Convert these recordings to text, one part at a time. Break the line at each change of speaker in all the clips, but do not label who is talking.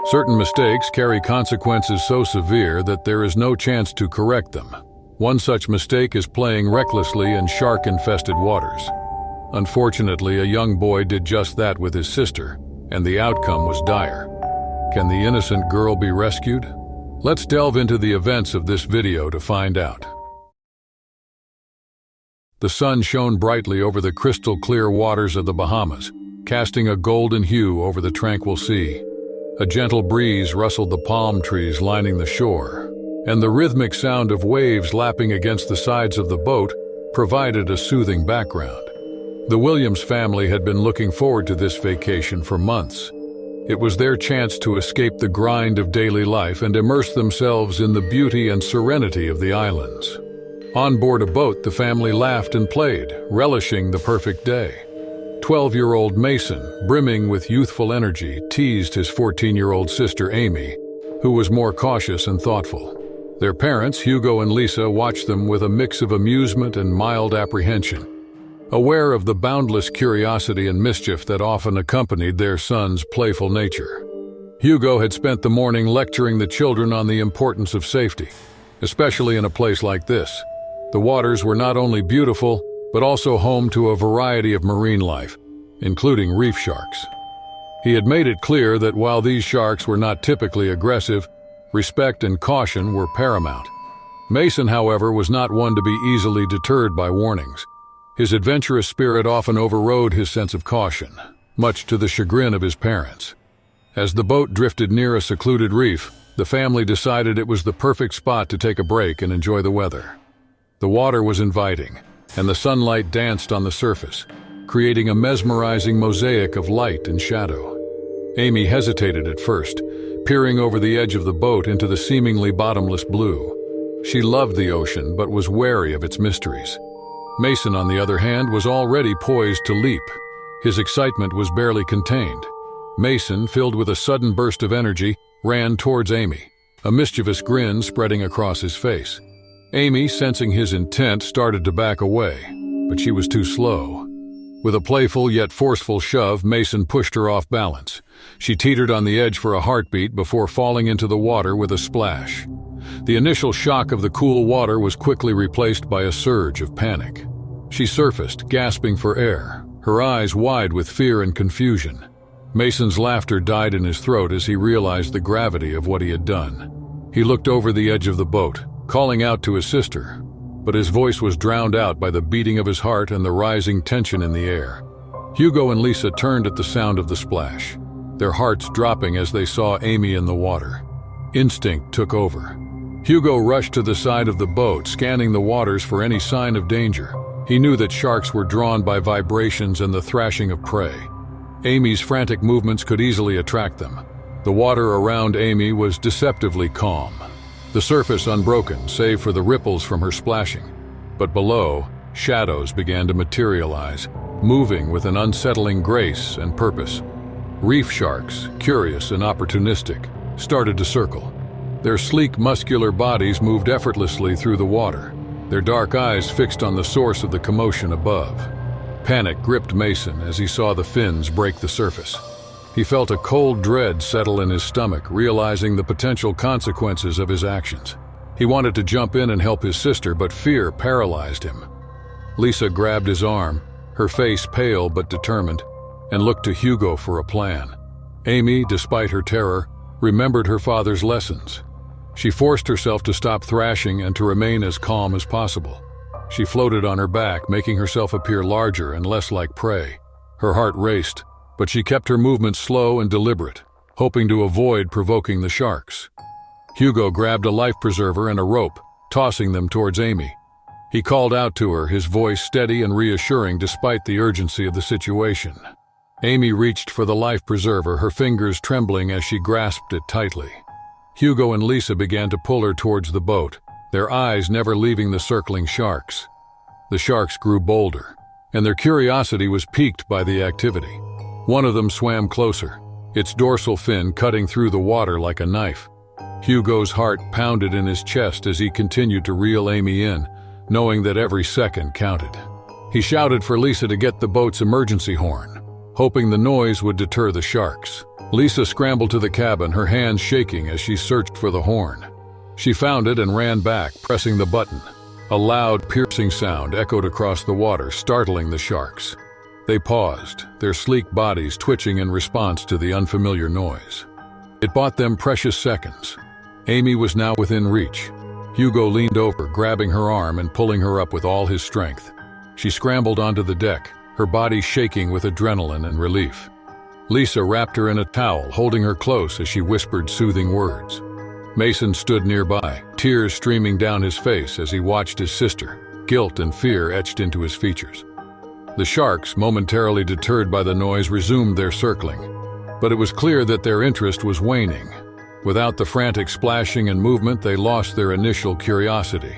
Certain mistakes carry consequences so severe that there is no chance to correct them. One such mistake is playing recklessly in shark-infested waters. Unfortunately, a young boy did just that with his sister, and the outcome was dire. Can the innocent girl be rescued? Let's delve into the events of this video to find out. The sun shone brightly over the crystal-clear waters of the Bahamas, casting a golden hue over the tranquil sea. A gentle breeze rustled the palm trees lining the shore, and the rhythmic sound of waves lapping against the sides of the boat provided a soothing background. The Williams family had been looking forward to this vacation for months. It was their chance to escape the grind of daily life and immerse themselves in the beauty and serenity of the islands. On board a boat, the family laughed and played, relishing the perfect day. 12-year-old Mason, brimming with youthful energy, teased his 14-year-old sister Amy, who was more cautious and thoughtful. Their parents, Hugo and Lisa, watched them with a mix of amusement and mild apprehension, aware of the boundless curiosity and mischief that often accompanied their son's playful nature. Hugo had spent the morning lecturing the children on the importance of safety, especially in a place like this. The waters were not only beautiful, but also home to a variety of marine life, including reef sharks. He had made it clear that while these sharks were not typically aggressive, respect and caution were paramount. Mason, however, was not one to be easily deterred by warnings. His adventurous spirit often overrode his sense of caution, much to the chagrin of his parents. As the boat drifted near a secluded reef, the family decided it was the perfect spot to take a break and enjoy the weather. The water was inviting, and the sunlight danced on the surface, creating a mesmerizing mosaic of light and shadow. Amy hesitated at first, peering over the edge of the boat into the seemingly bottomless blue. She loved the ocean, but was wary of its mysteries. Mason, on the other hand, was already poised to leap. His excitement was barely contained. Mason, filled with a sudden burst of energy, ran towards Amy, a mischievous grin spreading across his face. Amy, sensing his intent, started to back away, but she was too slow. With a playful yet forceful shove, Mason pushed her off balance. She teetered on the edge for a heartbeat before falling into the water with a splash. The initial shock of the cool water was quickly replaced by a surge of panic. She surfaced, gasping for air, her eyes wide with fear and confusion. Mason's laughter died in his throat as he realized the gravity of what he had done. He looked over the edge of the boat, calling out to his sister, but his voice was drowned out by the beating of his heart and the rising tension in the air. Hugo and Lisa turned at the sound of the splash, their hearts dropping as they saw Amy in the water. Instinct took over. Hugo rushed to the side of the boat, scanning the waters for any sign of danger. He knew that sharks were drawn by vibrations and the thrashing of prey. Amy's frantic movements could easily attract them. The water around Amy was deceptively calm, the surface unbroken save for the ripples from her splashing. But below, shadows began to materialize, moving with an unsettling grace and purpose. Reef sharks, curious and opportunistic, started to circle. Their sleek, muscular bodies moved effortlessly through the water, their dark eyes fixed on the source of the commotion above. Panic gripped Mason as he saw the fins break the surface. He felt a cold dread settle in his stomach, realizing the potential consequences of his actions. He wanted to jump in and help his sister, but fear paralyzed him. Lisa grabbed his arm, her face pale but determined, and looked to Hugo for a plan. Amy, despite her terror, remembered her father's lessons. She forced herself to stop thrashing and to remain as calm as possible. She floated on her back, making herself appear larger and less like prey. Her heart raced, but she kept her movements slow and deliberate, hoping to avoid provoking the sharks. Hugo grabbed a life preserver and a rope, tossing them towards Amy. He called out to her, his voice steady and reassuring despite the urgency of the situation. Amy reached for the life preserver, her fingers trembling as she grasped it tightly. Hugo and Lisa began to pull her towards the boat, their eyes never leaving the circling sharks. The sharks grew bolder, and their curiosity was piqued by the activity. One of them swam closer, its dorsal fin cutting through the water like a knife. Hugo's heart pounded in his chest as he continued to reel Amy in, knowing that every second counted. He shouted for Lisa to get the boat's emergency horn. hoping the noise would deter the sharks. Lisa scrambled to the cabin, her hands shaking as she searched for the horn. She found it and ran back, pressing the button. A loud, piercing sound echoed across the water, startling the sharks. They paused, their sleek bodies twitching in response to the unfamiliar noise. It bought them precious seconds. Amy was now within reach. Hugo leaned over, grabbing her arm and pulling her up with all his strength. She scrambled onto the deck, her body shaking with adrenaline and relief. Lisa wrapped her in a towel, holding her close as she whispered soothing words. Mason stood nearby, tears streaming down his face as he watched his sister, guilt and fear etched into his features. The sharks, momentarily deterred by the noise, resumed their circling, but it was clear that their interest was waning. Without the frantic splashing and movement, they lost their initial curiosity.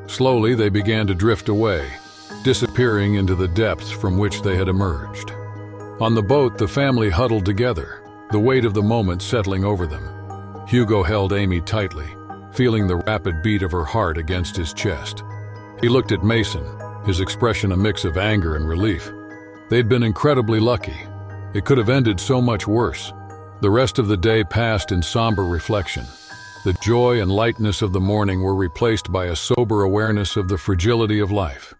Slowly, they began to drift away, disappearing into the depths from which they had emerged. On the boat, the family huddled together, the weight of the moment settling over them. Hugo held Amy tightly, feeling the rapid beat of her heart against his chest. He looked at Mason, his expression a mix of anger and relief. They'd been incredibly lucky. It could have ended so much worse. The rest of the day passed in somber reflection. The joy and lightness of the morning were replaced by a sober awareness of the fragility of life.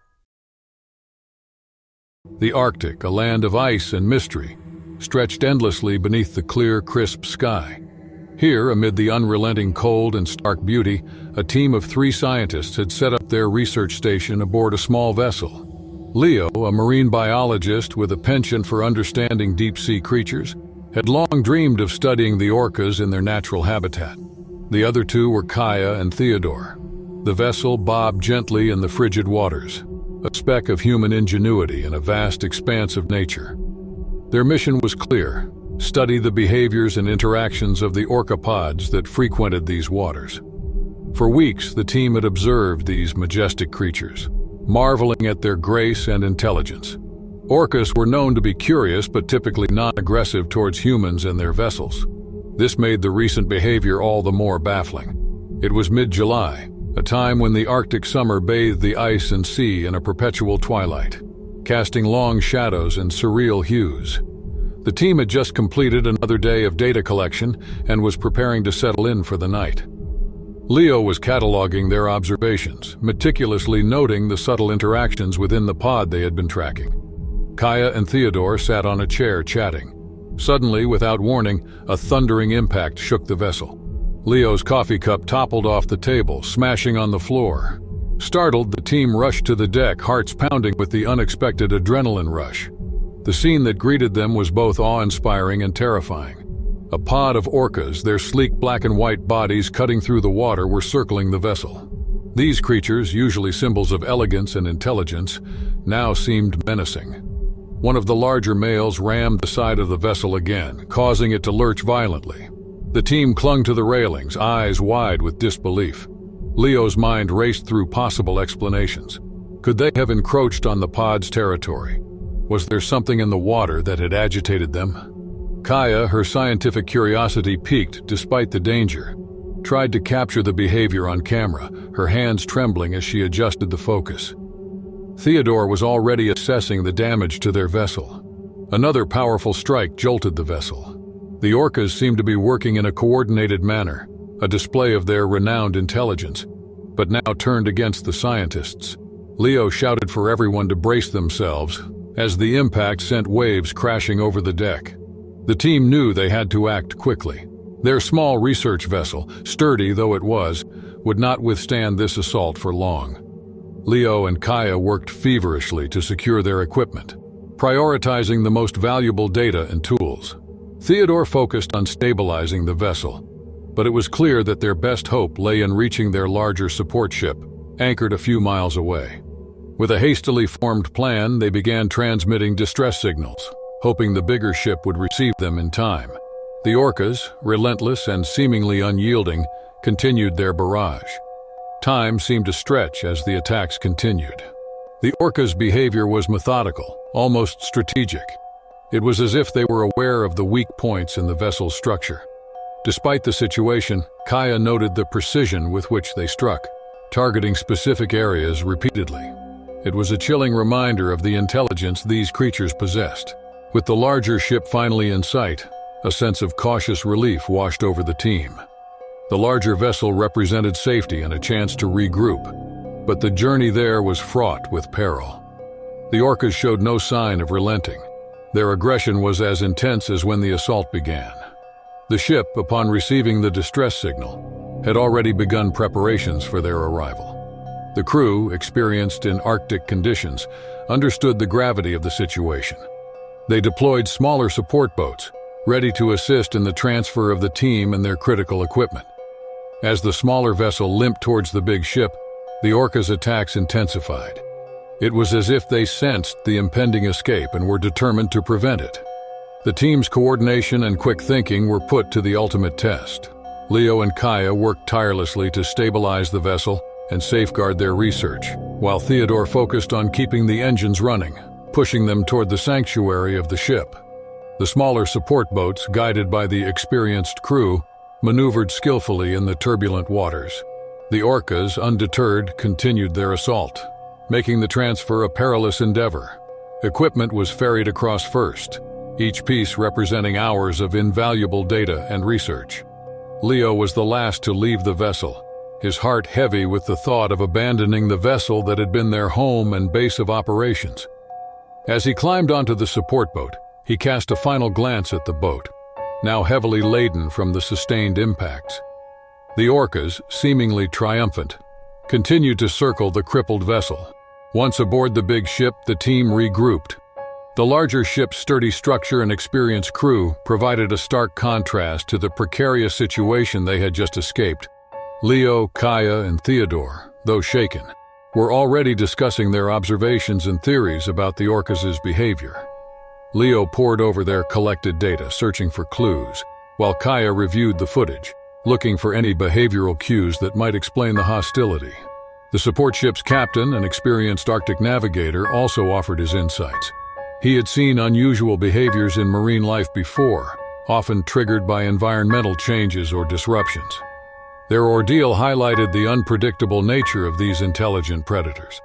The Arctic, a land of ice and mystery, stretched endlessly beneath the clear, crisp sky. Here, amid the unrelenting cold and stark beauty, a team of 3 scientists had set up their research station aboard a small vessel. Leo, a marine biologist with a penchant for understanding deep-sea creatures, had long dreamed of studying the orcas in their natural habitat. The other 2 were Kaya and Theodore. The vessel bobbed gently in the frigid waters, a speck of human ingenuity in a vast expanse of nature. Their mission was clear: study the behaviors and interactions of the orcapods that frequented these waters. For weeks, the team had observed these majestic creatures, marveling at their grace and intelligence. Orcas were known to be curious but typically non-aggressive towards humans and their vessels. This made the recent behavior all the more baffling. It was mid-July, a time when the Arctic summer bathed the ice and sea in a perpetual twilight, casting long shadows and surreal hues. The team had just completed another day of data collection and was preparing to settle in for the night. Leo was cataloging their observations, meticulously noting the subtle interactions within the pod they had been tracking. Kaya and Theodore sat on a chair chatting. Suddenly, without warning, a thundering impact shook the vessel. Leo's coffee cup toppled off the table, smashing on the floor. Startled, the team rushed to the deck, hearts pounding with the unexpected adrenaline rush. The scene that greeted them was both awe-inspiring and terrifying. A pod of orcas, their sleek black and white bodies cutting through the water, were circling the vessel. These creatures, usually symbols of elegance and intelligence, now seemed menacing. One of the larger males rammed the side of the vessel again, causing it to lurch violently. The team clung to the railings, eyes wide with disbelief. Leo's mind raced through possible explanations. Could they have encroached on the pod's territory? Was there something in the water that had agitated them? Kaya, her scientific curiosity piqued despite the danger, tried to capture the behavior on camera, her hands trembling as she adjusted the focus. Theodore was already assessing the damage to their vessel. Another powerful strike jolted the vessel. The orcas seemed to be working in a coordinated manner, a display of their renowned intelligence, but now turned against the scientists. Leo shouted for everyone to brace themselves as the impact sent waves crashing over the deck. The team knew they had to act quickly. Their small research vessel, sturdy though it was, would not withstand this assault for long. Leo and Kaya worked feverishly to secure their equipment, prioritizing the most valuable data and tools. Theodore focused on stabilizing the vessel, but it was clear that their best hope lay in reaching their larger support ship, anchored a few miles away. With a hastily formed plan, they began transmitting distress signals, hoping the bigger ship would receive them in time. The orcas, relentless and seemingly unyielding, continued their barrage. Time seemed to stretch as the attacks continued. The orcas' behavior was methodical, almost strategic. It was as if they were aware of the weak points in the vessel's structure. Despite the situation, Kaya noted the precision with which they struck, targeting specific areas repeatedly. It was a chilling reminder of the intelligence these creatures possessed. With the larger ship finally in sight, a sense of cautious relief washed over the team. The larger vessel represented safety and a chance to regroup, but the journey there was fraught with peril. The orcas showed no sign of relenting. Their aggression was as intense as when the assault began. The ship, upon receiving the distress signal, had already begun preparations for their arrival. The crew, experienced in Arctic conditions, understood the gravity of the situation. They deployed smaller support boats, ready to assist in the transfer of the team and their critical equipment. As the smaller vessel limped towards the big ship, the orcas' attacks intensified. It was as if they sensed the impending escape and were determined to prevent it. The team's coordination and quick thinking were put to the ultimate test. Leo and Kaya worked tirelessly to stabilize the vessel and safeguard their research, while Theodore focused on keeping the engines running, pushing them toward the sanctuary of the ship. The smaller support boats, guided by the experienced crew, maneuvered skillfully in the turbulent waters. The orcas, undeterred, continued their assault, making the transfer a perilous endeavor. Equipment was ferried across first, each piece representing hours of invaluable data and research. Leo was the last to leave the vessel, his heart heavy with the thought of abandoning the vessel that had been their home and base of operations. As he climbed onto the support boat, he cast a final glance at the boat, now heavily laden from the sustained impacts. The orcas, seemingly triumphant, continued to circle the crippled vessel. Once aboard the big ship, the team regrouped. The larger ship's sturdy structure and experienced crew provided a stark contrast to the precarious situation they had just escaped. Leo, Kaya, and Theodore, though shaken, were already discussing their observations and theories about the orcas' behavior. Leo pored over their collected data, searching for clues, while Kaya reviewed the footage, looking for any behavioral cues that might explain the hostility. The support ship's captain, an experienced Arctic navigator, also offered his insights. He had seen unusual behaviors in marine life before, often triggered by environmental changes or disruptions. Their ordeal highlighted the unpredictable nature of these intelligent predators.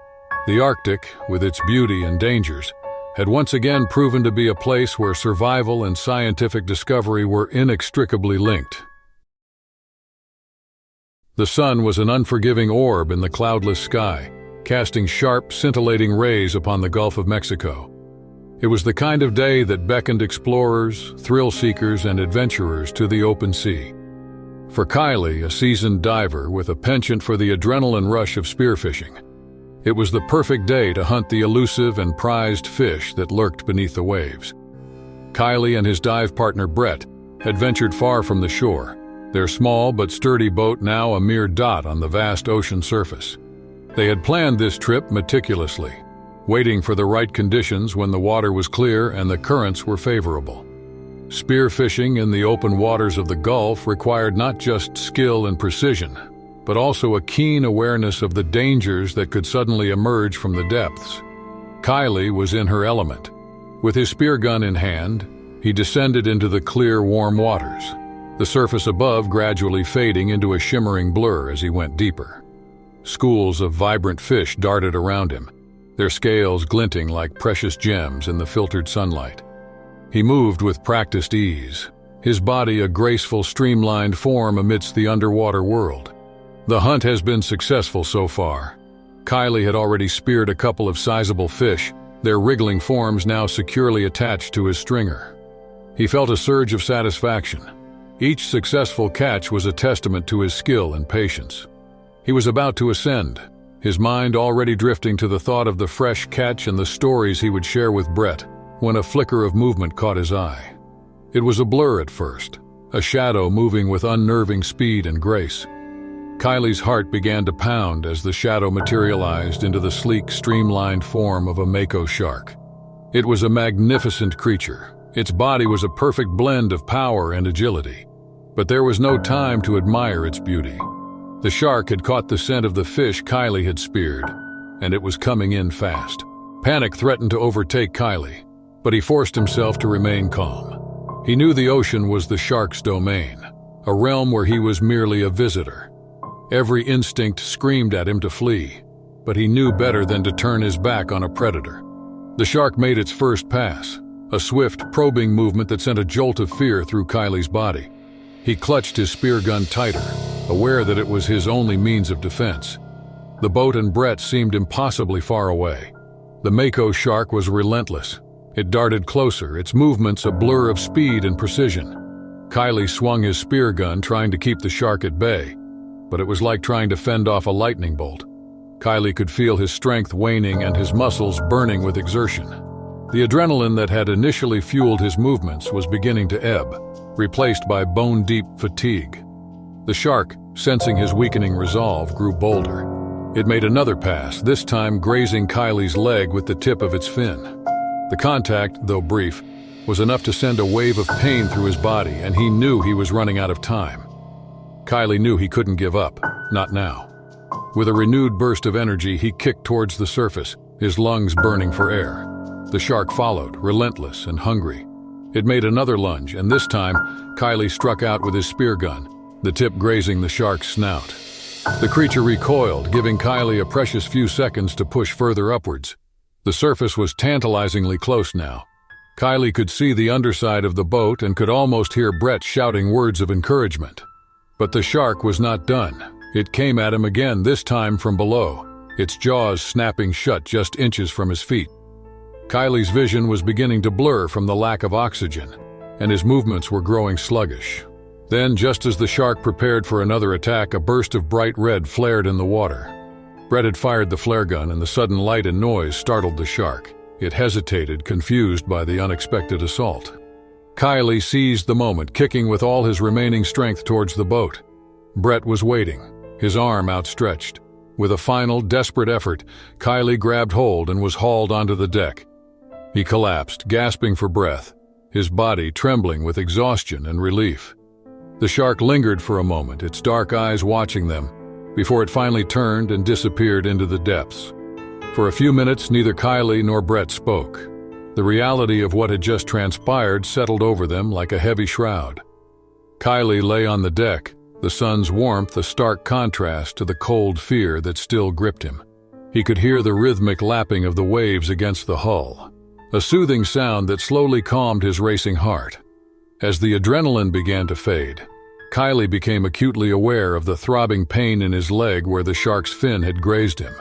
The Arctic, with its beauty and dangers, had once again proven to be a place where survival and scientific discovery were inextricably linked. The sun was an unforgiving orb in the cloudless sky, casting sharp, scintillating rays upon the Gulf of Mexico. It was the kind of day that beckoned explorers, thrill-seekers, and adventurers to the open sea. For Kylie, a seasoned diver with a penchant for the adrenaline rush of spearfishing, it was the perfect day to hunt the elusive and prized fish that lurked beneath the waves. Kylie and his dive partner Brett had ventured far from the shore, their small but sturdy boat now a mere dot on the vast ocean surface. They had planned this trip meticulously, waiting for the right conditions when the water was clear and the currents were favorable. Spearfishing in the open waters of the Gulf required not just skill and precision, but also a keen awareness of the dangers that could suddenly emerge from the depths. Kylie was in her element. With his spear gun in hand, he descended into the clear, warm waters, the surface above gradually fading into a shimmering blur as he went deeper. Schools of vibrant fish darted around him, their scales glinting like precious gems in the filtered sunlight. He moved with practiced ease, his body a graceful, streamlined form amidst the underwater world. The hunt has been successful so far. Kylie had already speared a couple of sizable fish, their wriggling forms now securely attached to his stringer. He felt a surge of satisfaction. Each successful catch was a testament to his skill and patience. He was about to ascend, his mind already drifting to the thought of the fresh catch and the stories he would share with Brett, when a flicker of movement caught his eye. It was a blur at first, a shadow moving with unnerving speed and grace. Kylie's heart began to pound as the shadow materialized into the sleek, streamlined form of a mako shark. It was a magnificent creature. Its body was a perfect blend of power and agility. But there was no time to admire its beauty. The shark had caught the scent of the fish Kylie had speared, and it was coming in fast. Panic threatened to overtake Kylie, but he forced himself to remain calm. He knew the ocean was the shark's domain, a realm where he was merely a visitor. Every instinct screamed at him to flee, but he knew better than to turn his back on a predator. The shark made its first pass, a swift, probing movement that sent a jolt of fear through Kylie's body. He clutched his spear gun tighter, aware that it was his only means of defense. The boat and Brett seemed impossibly far away. The Mako shark was relentless. It darted closer, its movements a blur of speed and precision. Kylie swung his spear gun, trying to keep the shark at bay, but it was like trying to fend off a lightning bolt. Kylie could feel his strength waning and his muscles burning with exertion. The adrenaline that had initially fueled his movements was beginning to ebb, replaced by bone-deep fatigue. The shark, sensing his weakening resolve, grew bolder. It made another pass, this time grazing Kylie's leg with the tip of its fin. The contact, though brief, was enough to send a wave of pain through his body, and he knew he was running out of time. Kylie knew he couldn't give up, not now. With a renewed burst of energy, he kicked towards the surface, his lungs burning for air. The shark followed, relentless and hungry. It made another lunge, and this time, Kylie struck out with his spear gun, the tip grazing the shark's snout. The creature recoiled, giving Kylie a precious few seconds to push further upwards. The surface was tantalizingly close now. Kylie could see the underside of the boat and could almost hear Brett shouting words of encouragement. But the shark was not done. It came at him again, this time from below, its jaws snapping shut just inches from his feet. Kylie's vision was beginning to blur from the lack of oxygen, and his movements were growing sluggish. Then, just as the shark prepared for another attack, a burst of bright red flared in the water. Brett had fired the flare gun, and the sudden light and noise startled the shark. It hesitated, confused by the unexpected assault. Kylie seized the moment, kicking with all his remaining strength towards the boat. Brett was waiting, his arm outstretched. With a final, desperate effort, Kylie grabbed hold and was hauled onto the deck. He collapsed, gasping for breath, his body trembling with exhaustion and relief. The shark lingered for a moment, its dark eyes watching them, before it finally turned and disappeared into the depths. For a few minutes, neither Kylie nor Brett spoke. The reality of what had just transpired settled over them like a heavy shroud. Kylie lay on the deck, the sun's warmth a stark contrast to the cold fear that still gripped him. He could hear the rhythmic lapping of the waves against the hull, a soothing sound that slowly calmed his racing heart. As the adrenaline began to fade, Kylie became acutely aware of the throbbing pain in his leg where the shark's fin had grazed him.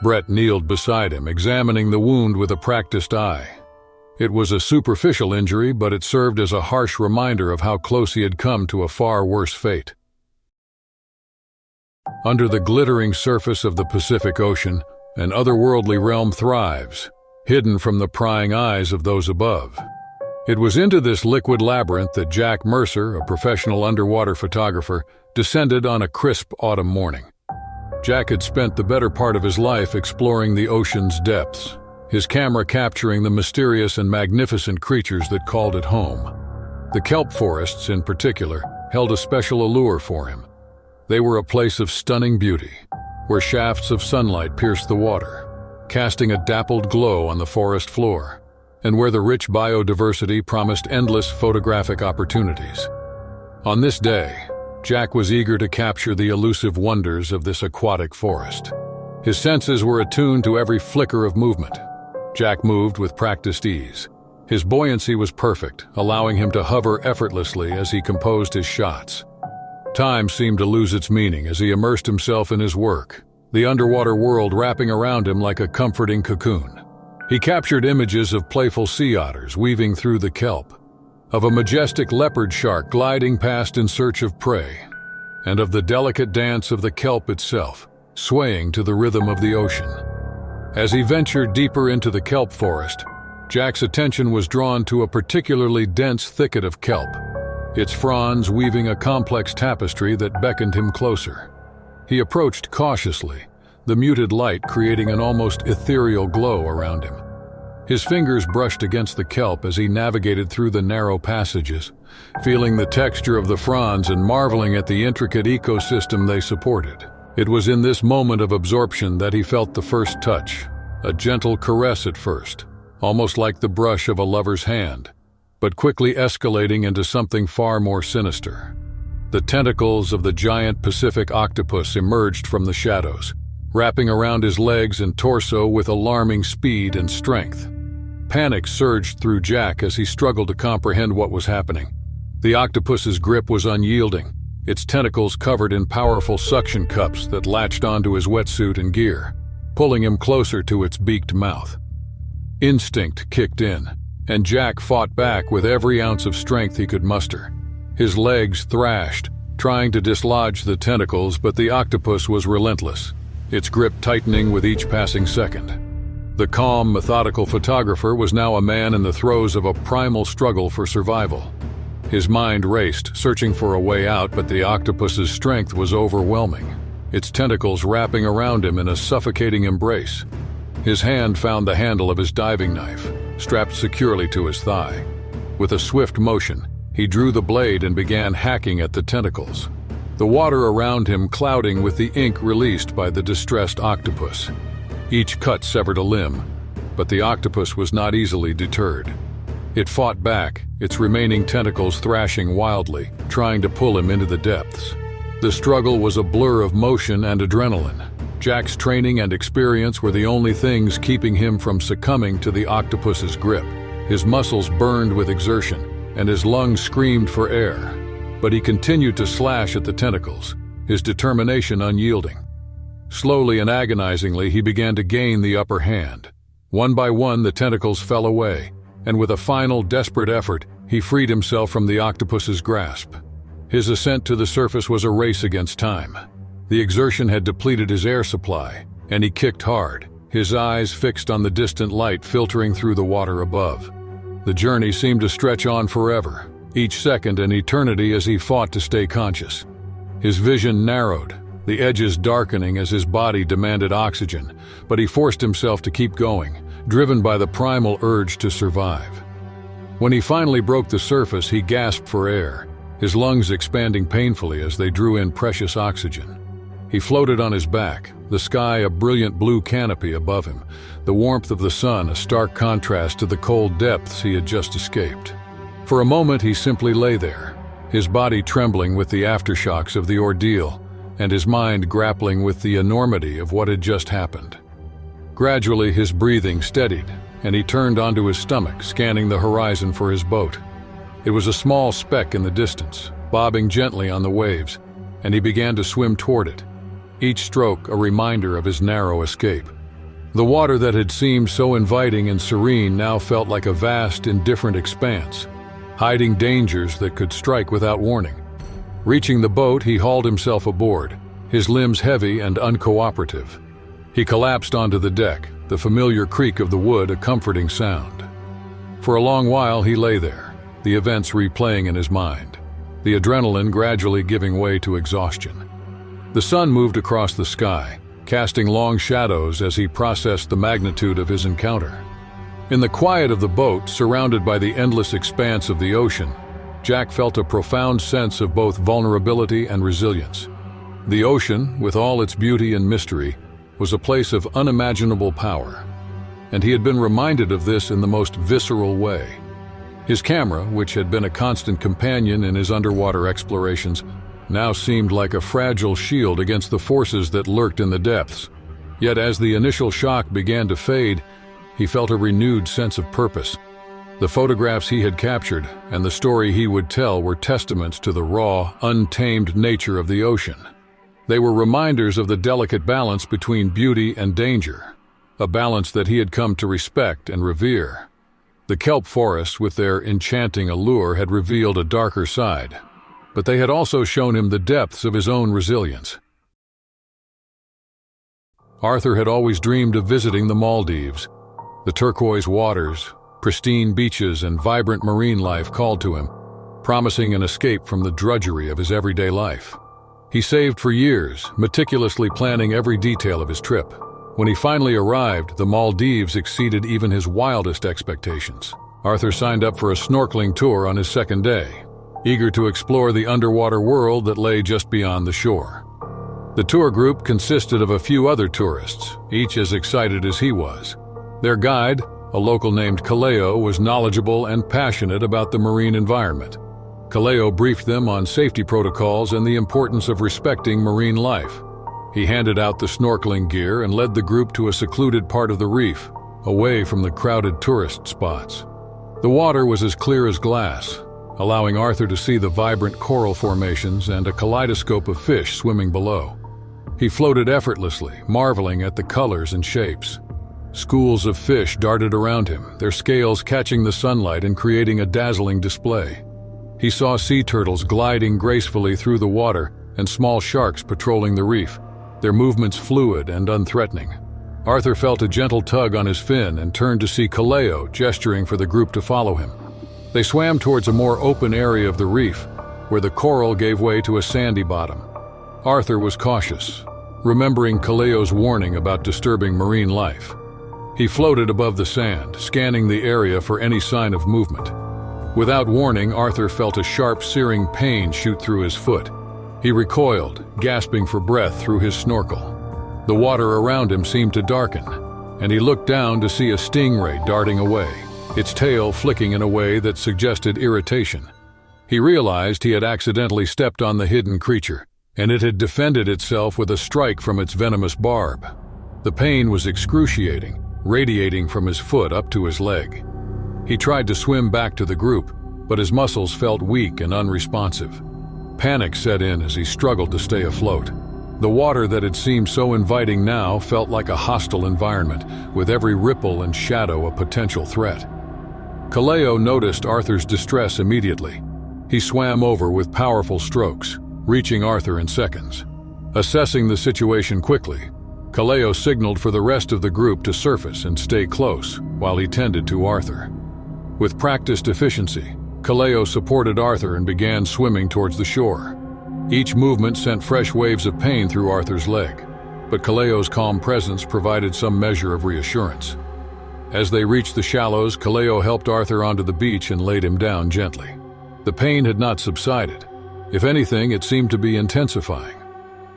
Brett kneeled beside him, examining the wound with a practiced eye. It was a superficial injury, but it served as a harsh reminder of how close he had come to a far worse fate. Under the glittering surface of the Pacific Ocean, an otherworldly realm thrives, hidden from the prying eyes of those above. It was into this liquid labyrinth that Jack Mercer, a professional underwater photographer, descended on a crisp autumn morning. Jack had spent the better part of his life exploring the ocean's depths, his camera capturing the mysterious and magnificent creatures that called it home. The kelp forests, in particular, held a special allure for him. They were a place of stunning beauty, where shafts of sunlight pierced the water, casting a dappled glow on the forest floor, and where the rich biodiversity promised endless photographic opportunities. On this day, Jack was eager to capture the elusive wonders of this aquatic forest. His senses were attuned to every flicker of movement. Jack moved with practiced ease. His buoyancy was perfect, allowing him to hover effortlessly as he composed his shots. Time seemed to lose its meaning as he immersed himself in his work, the underwater world wrapping around him like a comforting cocoon. He captured images of playful sea otters weaving through the kelp, of a majestic leopard shark gliding past in search of prey, and of the delicate dance of the kelp itself, swaying to the rhythm of the ocean. As he ventured deeper into the kelp forest, Jack's attention was drawn to a particularly dense thicket of kelp, its fronds weaving a complex tapestry that beckoned him closer. He approached cautiously, the muted light creating an almost ethereal glow around him. His fingers brushed against the kelp as he navigated through the narrow passages, feeling the texture of the fronds and marveling at the intricate ecosystem they supported. It was in this moment of absorption that he felt the first touch, a gentle caress at first, almost like the brush of a lover's hand, but quickly escalating into something far more sinister. The tentacles of the giant Pacific octopus emerged from the shadows, wrapping around his legs and torso with alarming speed and strength. Panic surged through Jack as he struggled to comprehend what was happening. The octopus's grip was unyielding, its tentacles covered in powerful suction cups that latched onto his wetsuit and gear, pulling him closer to its beaked mouth. Instinct kicked in, and Jack fought back with every ounce of strength he could muster. His legs thrashed, trying to dislodge the tentacles, but the octopus was relentless, its grip tightening with each passing second. The calm, methodical photographer was now a man in the throes of a primal struggle for survival. His mind raced, searching for a way out, but the octopus's strength was overwhelming, its tentacles wrapping around him in a suffocating embrace. His hand found the handle of his diving knife, strapped securely to his thigh. With a swift motion, he drew the blade and began hacking at the tentacles, the water around him clouding with the ink released by the distressed octopus. Each cut severed a limb, but the octopus was not easily deterred. It fought back, its remaining tentacles thrashing wildly, trying to pull him into the depths. The struggle was a blur of motion and adrenaline. Jack's training and experience were the only things keeping him from succumbing to the octopus's grip. His muscles burned with exertion, and his lungs screamed for air. But he continued to slash at the tentacles, his determination unyielding. Slowly and agonizingly, he began to gain the upper hand. One by one, the tentacles fell away, and with a final, desperate effort, he freed himself from the octopus's grasp. His ascent to the surface was a race against time. The exertion had depleted his air supply, and he kicked hard, his eyes fixed on the distant light filtering through the water above. The journey seemed to stretch on forever, each second an eternity as he fought to stay conscious. His vision narrowed, the edges darkening as his body demanded oxygen, but he forced himself to keep going, driven by the primal urge to survive. When he finally broke the surface, he gasped for air, his lungs expanding painfully as they drew in precious oxygen. He floated on his back, the sky a brilliant blue canopy above him, the warmth of the sun a stark contrast to the cold depths he had just escaped. For a moment he simply lay there, his body trembling with the aftershocks of the ordeal, and his mind grappling with the enormity of what had just happened. Gradually his breathing steadied, and he turned onto his stomach, scanning the horizon for his boat. It was a small speck in the distance, bobbing gently on the waves, and he began to swim toward it, each stroke a reminder of his narrow escape. The water that had seemed so inviting and serene now felt like a vast, indifferent expanse, hiding dangers that could strike without warning. Reaching the boat, he hauled himself aboard, his limbs heavy and uncooperative. He collapsed onto the deck, the familiar creak of the wood a comforting sound. For a long while he lay there, the events replaying in his mind, the adrenaline gradually giving way to exhaustion. The sun moved across the sky, casting long shadows as he processed the magnitude of his encounter. In the quiet of the boat, surrounded by the endless expanse of the ocean, Jack felt a profound sense of both vulnerability and resilience. The ocean, with all its beauty and mystery, was a place of unimaginable power, and he had been reminded of this in the most visceral way. His camera, which had been a constant companion in his underwater explorations, now seemed like a fragile shield against the forces that lurked in the depths. Yet as the initial shock began to fade, he felt a renewed sense of purpose. The photographs he had captured and the story he would tell were testaments to the raw, untamed nature of the ocean. They were reminders of the delicate balance between beauty and danger, a balance that he had come to respect and revere. The kelp forests, with their enchanting allure, had revealed a darker side, but they had also shown him the depths of his own resilience. Arthur had always dreamed of visiting the Maldives. The turquoise waters, pristine beaches, and vibrant marine life called to him, promising an escape from the drudgery of his everyday life. He saved for years, meticulously planning every detail of his trip. When he finally arrived, the Maldives exceeded even his wildest expectations. Arthur signed up for a snorkeling tour on his second day, eager to explore the underwater world that lay just beyond the shore. The tour group consisted of a few other tourists, each as excited as he was. Their guide, a local named Kaleo, was knowledgeable and passionate about the marine environment. Kaleo briefed them on safety protocols and the importance of respecting marine life. He handed out the snorkeling gear and led the group to a secluded part of the reef, away from the crowded tourist spots. The water was as clear as glass, allowing Arthur to see the vibrant coral formations and a kaleidoscope of fish swimming below. He floated effortlessly, marveling at the colors and shapes. Schools of fish darted around him, their scales catching the sunlight and creating a dazzling display. He saw sea turtles gliding gracefully through the water and small sharks patrolling the reef, their movements fluid and unthreatening. Arthur felt a gentle tug on his fin and turned to see Kaleo gesturing for the group to follow him. They swam towards a more open area of the reef, where the coral gave way to a sandy bottom. Arthur was cautious, remembering Kaleo's warning about disturbing marine life. He floated above the sand, scanning the area for any sign of movement. Without warning, Arthur felt a sharp, searing pain shoot through his foot. He recoiled, gasping for breath through his snorkel. The water around him seemed to darken, and he looked down to see a stingray darting away, its tail flicking in a way that suggested irritation. He realized he had accidentally stepped on the hidden creature, and it had defended itself with a strike from its venomous barb. The pain was excruciating, radiating from his foot up to his leg. He tried to swim back to the group, but his muscles felt weak and unresponsive. Panic set in as he struggled to stay afloat. The water that had seemed so inviting now felt like a hostile environment, with every ripple and shadow a potential threat. Kaleo noticed Arthur's distress immediately. He swam over with powerful strokes, reaching Arthur in seconds. Assessing the situation quickly, Kaleo signaled for the rest of the group to surface and stay close while he tended to Arthur. With practiced efficiency, Kaleo supported Arthur and began swimming towards the shore. Each movement sent fresh waves of pain through Arthur's leg, but Kaleo's calm presence provided some measure of reassurance. As they reached the shallows, Kaleo helped Arthur onto the beach and laid him down gently. The pain had not subsided. If anything, it seemed to be intensifying.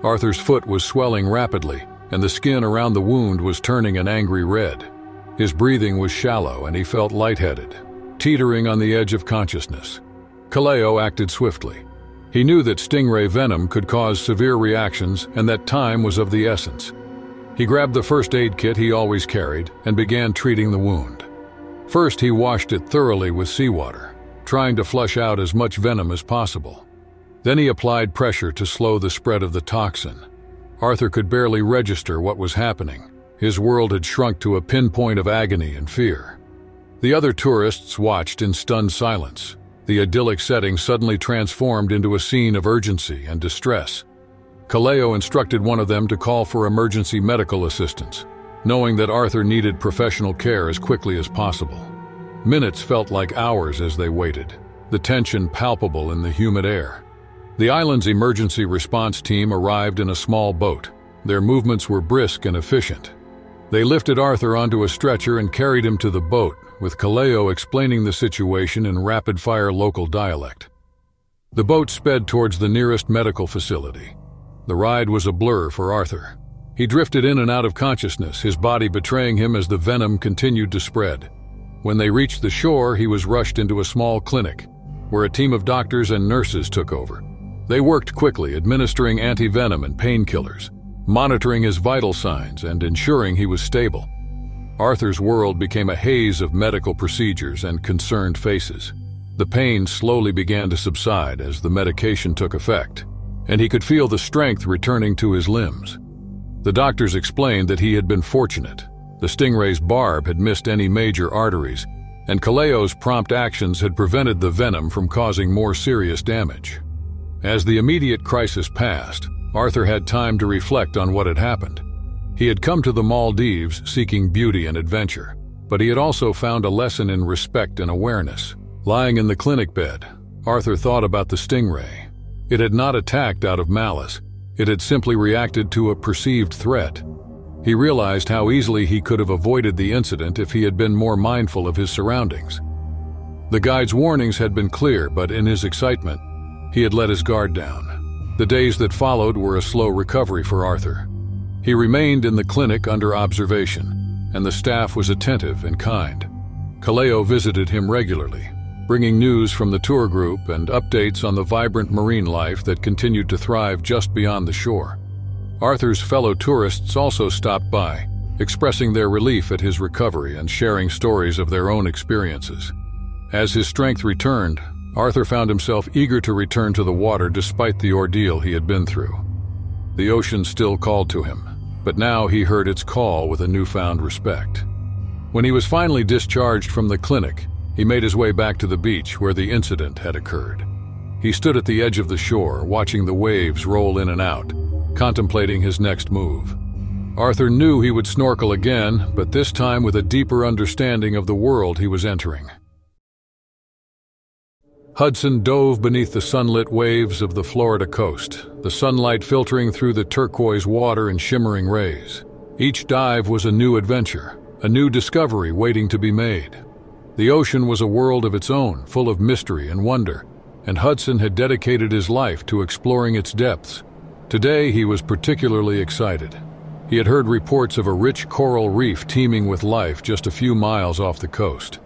Arthur's foot was swelling rapidly, and the skin around the wound was turning an angry red. His breathing was shallow, and he felt lightheaded, teetering on the edge of consciousness. Kaleo acted swiftly. He knew that stingray venom could cause severe reactions and that time was of the essence. He grabbed the first aid kit he always carried and began treating the wound. First, he washed it thoroughly with seawater, trying to flush out as much venom as possible. Then he applied pressure to slow the spread of the toxin. Arthur could barely register what was happening. His world had shrunk to a pinpoint of agony and fear. The other tourists watched in stunned silence. The idyllic setting suddenly transformed into a scene of urgency and distress. Kaleo instructed one of them to call for emergency medical assistance, knowing that Arthur needed professional care as quickly as possible. Minutes felt like hours as they waited, the tension palpable in the humid air. The island's emergency response team arrived in a small boat. Their movements were brisk and efficient. They lifted Arthur onto a stretcher and carried him to the boat, with Kaleo explaining the situation in rapid-fire local dialect. The boat sped towards the nearest medical facility. The ride was a blur for Arthur. He drifted in and out of consciousness, his body betraying him as the venom continued to spread. When they reached the shore, he was rushed into a small clinic, where a team of doctors and nurses took over. They worked quickly, administering anti-venom and painkillers, monitoring his vital signs and ensuring he was stable. Arthur's world became a haze of medical procedures and concerned faces. The pain slowly began to subside as the medication took effect, and he could feel the strength returning to his limbs. The doctors explained that he had been fortunate. The stingray's barb had missed any major arteries, and Kaleo's prompt actions had prevented the venom from causing more serious damage. As the immediate crisis passed, Arthur had time to reflect on what had happened. He had come to the Maldives seeking beauty and adventure, but he had also found a lesson in respect and awareness. Lying in the clinic bed, Arthur thought about the stingray. It had not attacked out of malice. It had simply reacted to a perceived threat. He realized how easily he could have avoided the incident if he had been more mindful of his surroundings. The guide's warnings had been clear, but in his excitement, he had let his guard down. The days that followed were a slow recovery for Arthur. He remained in the clinic under observation, and the staff was attentive and kind. Kaleo visited him regularly, bringing news from the tour group and updates on the vibrant marine life that continued to thrive just beyond the shore. Arthur's fellow tourists also stopped by, expressing their relief at his recovery and sharing stories of their own experiences. As his strength returned, Arthur found himself eager to return to the water despite the ordeal he had been through. The ocean still called to him, but now he heard its call with a newfound respect. When he was finally discharged from the clinic, he made his way back to the beach where the incident had occurred. He stood at the edge of the shore, watching the waves roll in and out, contemplating his next move. Arthur knew he would snorkel again, but this time with a deeper understanding of the world he was entering. Hudson dove beneath the sunlit waves of the Florida coast, the sunlight filtering through the turquoise water in shimmering rays. Each dive was a new adventure, a new discovery waiting to be made. The ocean was a world of its own, full of mystery and wonder, and Hudson had dedicated his life to exploring its depths. Today he was particularly excited. He had heard reports of a rich coral reef teeming with life just a few miles off the coast.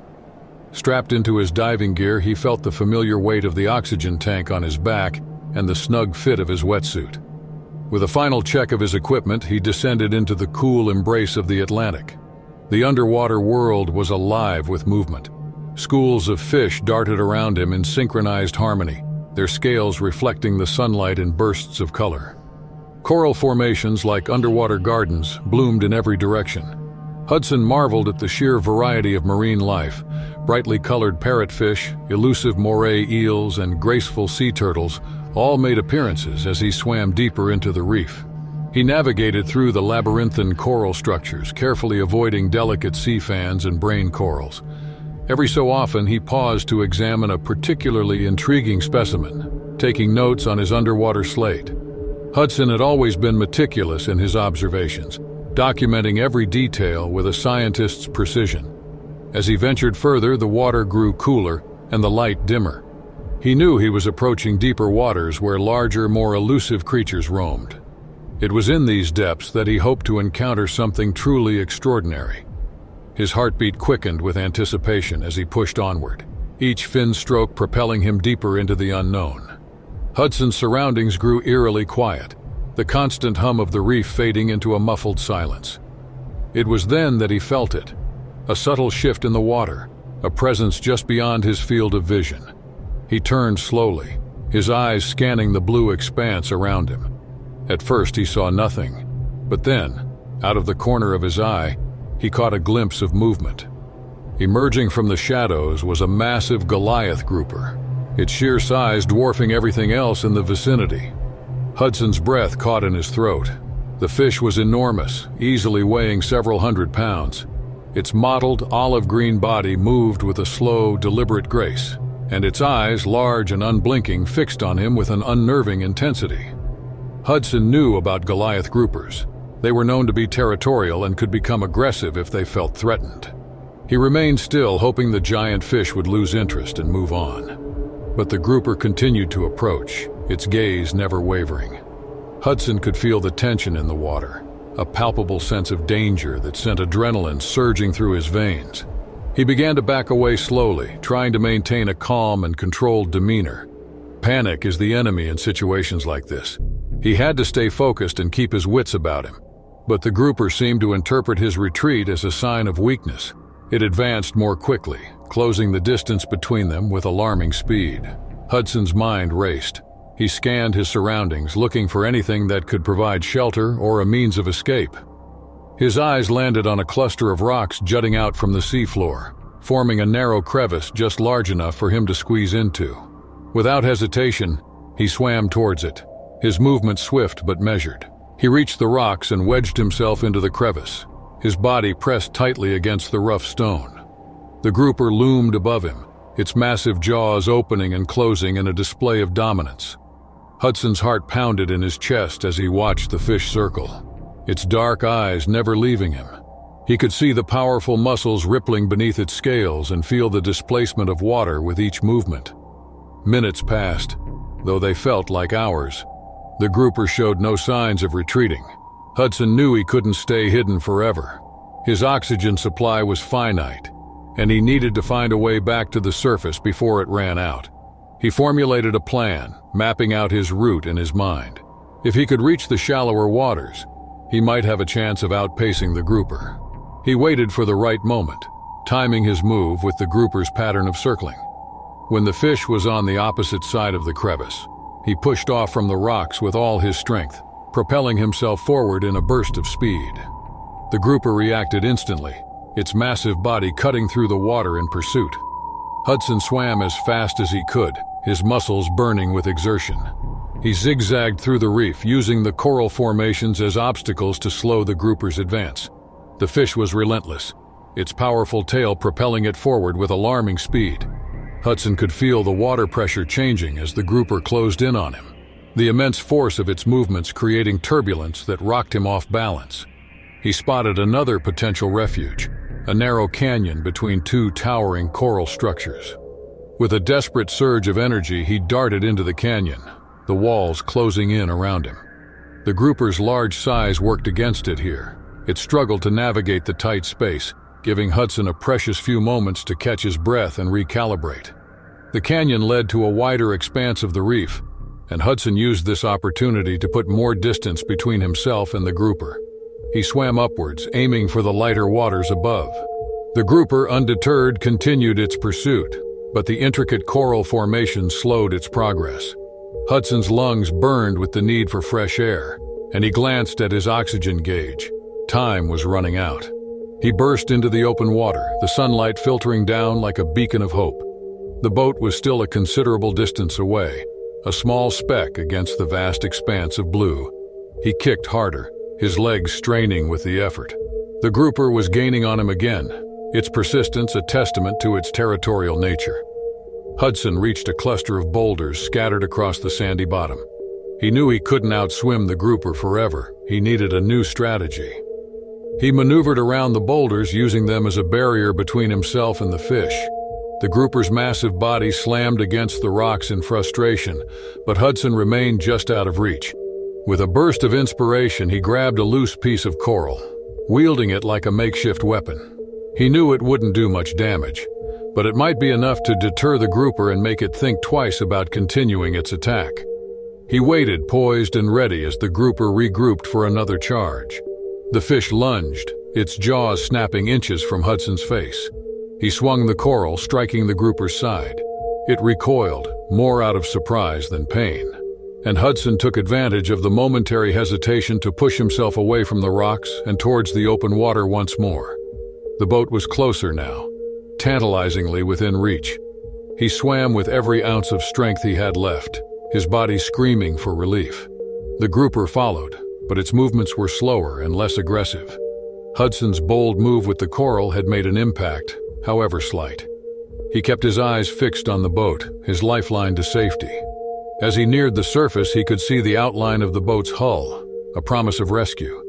Strapped into his diving gear, he felt the familiar weight of the oxygen tank on his back and the snug fit of his wetsuit. With a final check of his equipment, he descended into the cool embrace of the Atlantic. The underwater world was alive with movement. Schools of fish darted around him in synchronized harmony, their scales reflecting the sunlight in bursts of color. Coral formations like underwater gardens bloomed in every direction. Hudson marveled at the sheer variety of marine life. Brightly colored parrotfish, elusive moray eels, and graceful sea turtles all made appearances as he swam deeper into the reef. He navigated through the labyrinthine coral structures, carefully avoiding delicate sea fans and brain corals. Every so often, he paused to examine a particularly intriguing specimen, taking notes on his underwater slate. Hudson had always been meticulous in his observations, documenting every detail with a scientist's precision. As he ventured further, the water grew cooler and the light dimmer. He knew he was approaching deeper waters where larger, more elusive creatures roamed. It was in these depths that he hoped to encounter something truly extraordinary. His heartbeat quickened with anticipation as he pushed onward, each fin stroke propelling him deeper into the unknown. Hudson's surroundings grew eerily quiet, the constant hum of the reef fading into a muffled silence. It was then that he felt it, a subtle shift in the water, a presence just beyond his field of vision. He turned slowly, his eyes scanning the blue expanse around him. At first he saw nothing, but then, out of the corner of his eye, he caught a glimpse of movement. Emerging from the shadows was a massive Goliath grouper, its sheer size dwarfing everything else in the vicinity. Hudson's breath caught in his throat. The fish was enormous, easily weighing several hundred pounds. Its mottled, olive-green body moved with a slow, deliberate grace, and its eyes, large and unblinking, fixed on him with an unnerving intensity. Hudson knew about Goliath groupers. They were known to be territorial and could become aggressive if they felt threatened. He remained still, hoping the giant fish would lose interest and move on. But the grouper continued to approach, its gaze never wavering. Hudson could feel the tension in the water, a palpable sense of danger that sent adrenaline surging through his veins. He began to back away slowly, trying to maintain a calm and controlled demeanor. Panic is the enemy in situations like this. He had to stay focused and keep his wits about him. But the grouper seemed to interpret his retreat as a sign of weakness. It advanced more quickly, closing the distance between them with alarming speed. Hudson's mind raced. He scanned his surroundings, looking for anything that could provide shelter or a means of escape. His eyes landed on a cluster of rocks jutting out from the seafloor, forming a narrow crevice just large enough for him to squeeze into. Without hesitation, he swam towards it, his movement swift but measured. He reached the rocks and wedged himself into the crevice, his body pressed tightly against the rough stone. The grouper loomed above him, its massive jaws opening and closing in a display of dominance. Hudson's heart pounded in his chest as he watched the fish circle, its dark eyes never leaving him. He could see the powerful muscles rippling beneath its scales and feel the displacement of water with each movement. Minutes passed, though they felt like hours. The grouper showed no signs of retreating. Hudson knew he couldn't stay hidden forever. His oxygen supply was finite, and he needed to find a way back to the surface before it ran out. He formulated a plan, mapping out his route in his mind. If he could reach the shallower waters, he might have a chance of outpacing the grouper. He waited for the right moment, timing his move with the grouper's pattern of circling. When the fish was on the opposite side of the crevice, he pushed off from the rocks with all his strength, propelling himself forward in a burst of speed. The grouper reacted instantly, its massive body cutting through the water in pursuit. Hudson swam as fast as he could, his muscles burning with exertion. He zigzagged through the reef, using the coral formations as obstacles to slow the grouper's advance. The fish was relentless, its powerful tail propelling it forward with alarming speed. Hudson could feel the water pressure changing as the grouper closed in on him, the immense force of its movements creating turbulence that rocked him off balance. He spotted another potential refuge, a narrow canyon between two towering coral structures. With a desperate surge of energy, he darted into the canyon, the walls closing in around him. The grouper's large size worked against it here. It struggled to navigate the tight space, giving Hudson a precious few moments to catch his breath and recalibrate. The canyon led to a wider expanse of the reef, and Hudson used this opportunity to put more distance between himself and the grouper. He swam upwards, aiming for the lighter waters above. The grouper, undeterred, continued its pursuit, but the intricate coral formation slowed its progress. Hudson's lungs burned with the need for fresh air, and he glanced at his oxygen gauge. Time was running out. He burst into the open water, the sunlight filtering down like a beacon of hope. The boat was still a considerable distance away, a small speck against the vast expanse of blue. He kicked harder, his legs straining with the effort. The grouper was gaining on him again, its persistence a testament to its territorial nature. Hudson reached a cluster of boulders scattered across the sandy bottom. He knew he couldn't outswim the grouper forever. He needed a new strategy. He maneuvered around the boulders, using them as a barrier between himself and the fish. The grouper's massive body slammed against the rocks in frustration, but Hudson remained just out of reach. With a burst of inspiration, he grabbed a loose piece of coral, wielding it like a makeshift weapon. He knew it wouldn't do much damage, but it might be enough to deter the grouper and make it think twice about continuing its attack. He waited, poised and ready, as the grouper regrouped for another charge. The fish lunged, its jaws snapping inches from Hudson's face. He swung the coral, striking the grouper's side. It recoiled, more out of surprise than pain, and Hudson took advantage of the momentary hesitation to push himself away from the rocks and towards the open water once more. The boat was closer now, tantalizingly within reach. He swam with every ounce of strength he had left, his body screaming for relief. The grouper followed, but its movements were slower and less aggressive. Hudson's bold move with the coral had made an impact, however slight. He kept his eyes fixed on the boat, his lifeline to safety. As he neared the surface, he could see the outline of the boat's hull, a promise of rescue.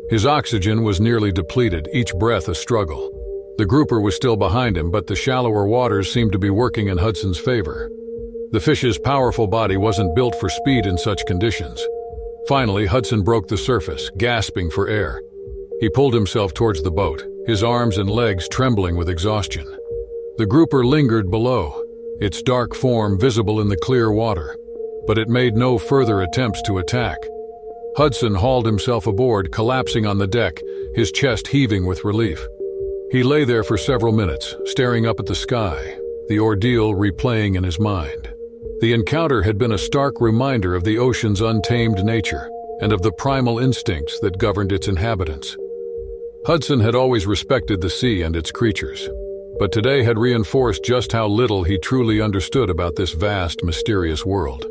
His oxygen was nearly depleted, each breath a struggle. The grouper was still behind him, but the shallower waters seemed to be working in Hudson's favor. The fish's powerful body wasn't built for speed in such conditions. Finally, Hudson broke the surface, gasping for air. He pulled himself towards the boat, his arms and legs trembling with exhaustion. The grouper lingered below, its dark form visible in the clear water, but it made no further attempts to attack. Hudson hauled himself aboard, collapsing on the deck, his chest heaving with relief. He lay there for several minutes, staring up at the sky, the ordeal replaying in his mind. The encounter had been a stark reminder of the ocean's untamed nature and of the primal instincts that governed its inhabitants. Hudson had always respected the sea and its creatures, but today had reinforced just how little he truly understood about this vast, mysterious world.